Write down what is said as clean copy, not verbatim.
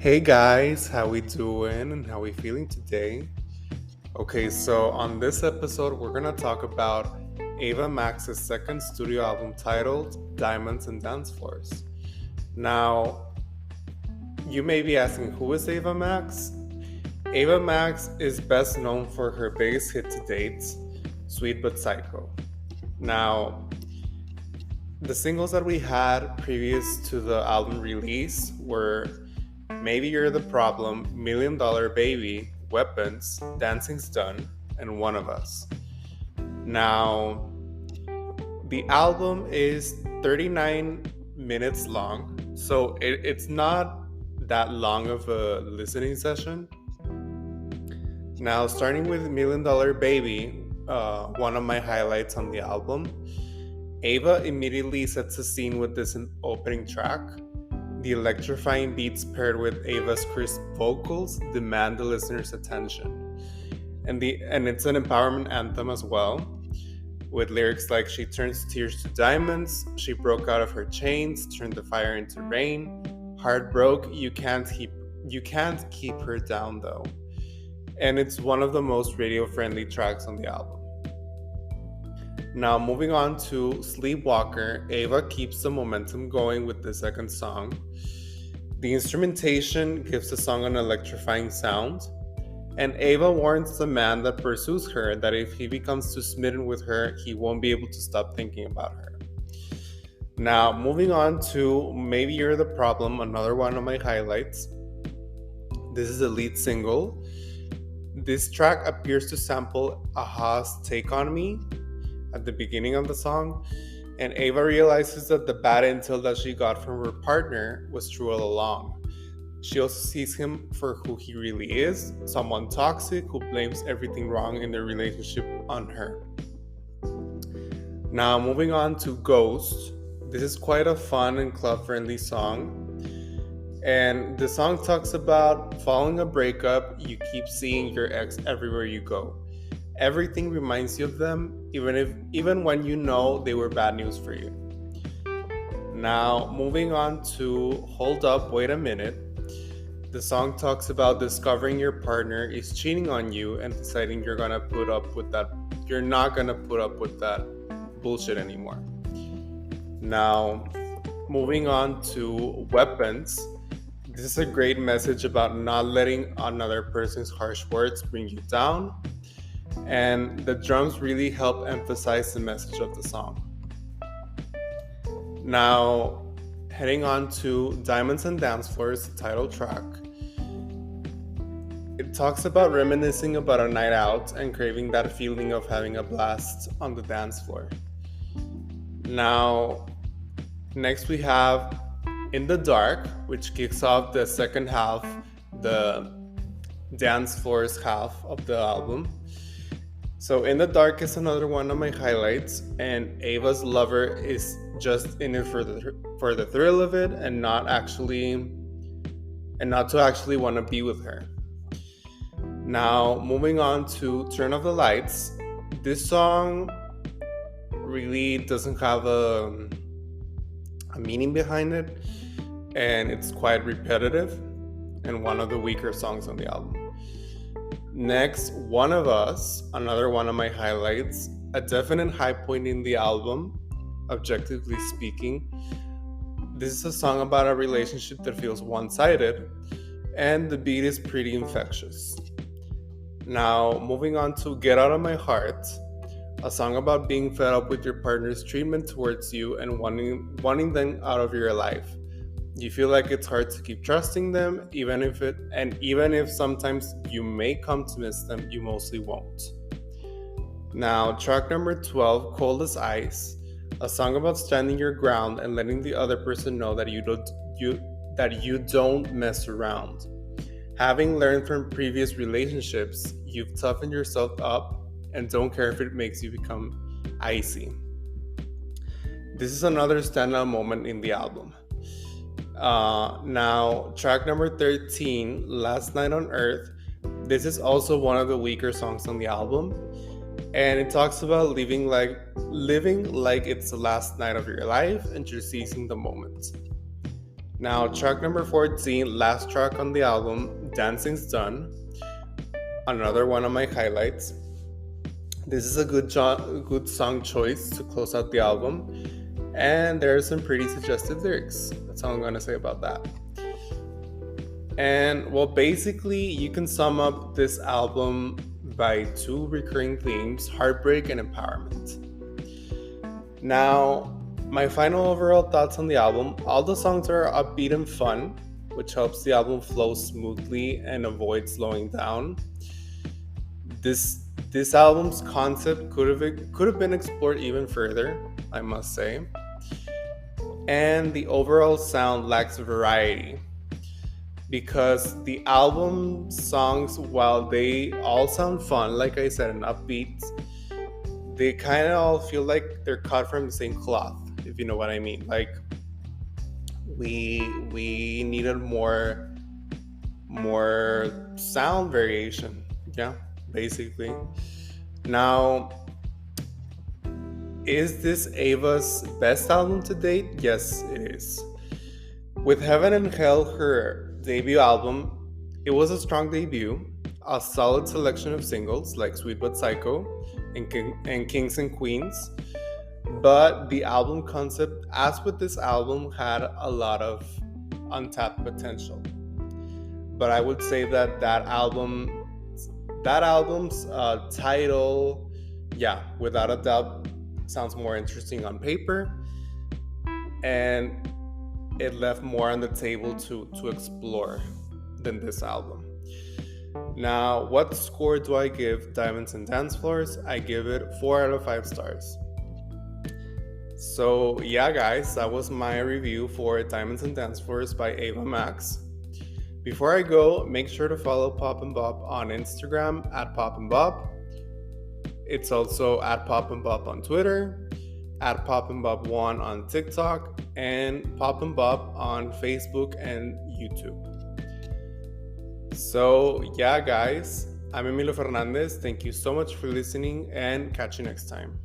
Hey guys, how we doing and how we feeling today? Okay, so on this episode we're gonna talk about Ava Max's second studio album titled Diamonds and Dancefloors. Now, you may be asking who is Ava Max? Ava Max is best known for her biggest hit to date, Sweet But Psycho. Now, the singles that we had previous to the album release were Maybe You're the Problem, $1 Million Baby, Weapons, Dancing's Done, and One of Us. Now, the album is 39 minutes long, so it's not that long of a listening session. Now, starting with $1 Million Baby, one of my highlights on the album, Ava immediately sets a scene with this opening track. The electrifying beats paired with Ava's crisp vocals demand the listener's attention. And it's an empowerment anthem as well, with lyrics like she turns tears to diamonds, she broke out of her chains, turned the fire into rain, heart broke, you can't keep her down though. And it's one of the most radio-friendly tracks on the album. Now, moving on to Sleepwalker, Ava keeps the momentum going with the second song. The instrumentation gives the song an electrifying sound, and Ava warns the man that pursues her that if he becomes too smitten with her, he won't be able to stop thinking about her. Now, moving on to Maybe You're the Problem, another one of my highlights. This is the lead single. This track appears to sample Aha's Take On Me at the beginning of the song, and Ava realizes that the bad intel that she got from her partner was true all along. She also sees him for who he really is, someone toxic who blames everything wrong in their relationship on her. Now, moving on to Ghost. This is quite a fun and club-friendly song. And the song talks about following a breakup, you keep seeing your ex everywhere you go. Everything reminds you of them, even when you know they were bad news for you. Now, moving on to Hold Up, Wait a Minute. The song talks about discovering your partner is cheating on you and deciding you're not gonna put up with that bullshit anymore. Now, moving on to Weapons. This is a great message about not letting another person's harsh words bring you down. And the drums really help emphasize the message of the song. Now, heading on to Diamonds and Dancefloors, the title track. It talks about reminiscing about a night out and craving that feeling of having a blast on the dance floor. Now, next we have In the Dark, which kicks off the second half, the dance floors half of the album. So In the Dark is another one of my highlights, and Ava's lover is just in it for the thrill of it and not to actually want to be with her. Now, moving on to Turn Off the Lights. This song really doesn't have a meaning behind it, and it's quite repetitive and one of the weaker songs on the album. Next, One of Us, another one of my highlights, a definite high point in the album, objectively speaking. This is a song about a relationship that feels one-sided, and the beat is pretty infectious. Now, moving on to Get Out of My Heart, a song about being fed up with your partner's treatment towards you and wanting them out of your life. You feel like it's hard to keep trusting them, even if sometimes you may come to miss them, you mostly won't. Now, track number 12, Cold as Ice, a song about standing your ground and letting the other person know that you don't mess around. Having learned from previous relationships, you've toughened yourself up and don't care if it makes you become icy. This is another standout moment in the album. Now, track number 13, Last Night on Earth. This is also one of the weaker songs on the album, and it talks about living like it's the last night of your life and just seizing the moment. Now, track number 14, last track on the album, Dancing's Done. Another one of my highlights. This is a good song choice to close out the album, and there are some pretty suggestive lyrics. That's all I'm going to say about that. And well, basically, you can sum up this album by two recurring themes: heartbreak and empowerment. Now, my final overall thoughts on the album: all the songs are upbeat and fun, which helps the album flow smoothly and avoid slowing down. This album's concept could have been explored even further, I must say. And the overall sound lacks variety, because the album songs, while they all sound fun, like I said, and upbeat, they kind of all feel like they're cut from the same cloth, if you know what I mean. Like, we needed more sound variation, yeah, basically. Now, is this Ava's best album to date? Yes, it is. With Heaven and Hell, her debut album, it was a strong debut, a solid selection of singles like Sweet But Psycho and Kings and Queens, but the album concept, as with this album, had a lot of untapped potential. But I would say that album's title, yeah, without a doubt, sounds more interesting on paper, and it left more on the table to explore than this album. Now, what score do I give Diamonds and Dancefloors? I give it 4 out of 5 stars. So yeah, guys, that was my review for Diamonds and Dancefloors by Ava Max. Before I go, make sure to follow Pop and Bop on Instagram at Pop and Bop. It's also at Pop and Bop on Twitter, at Pop and Bop 1 on TikTok, and Pop and Bop on Facebook and YouTube. So yeah, guys, I'm Emilio Fernandez. Thank you so much for listening, and catch you next time.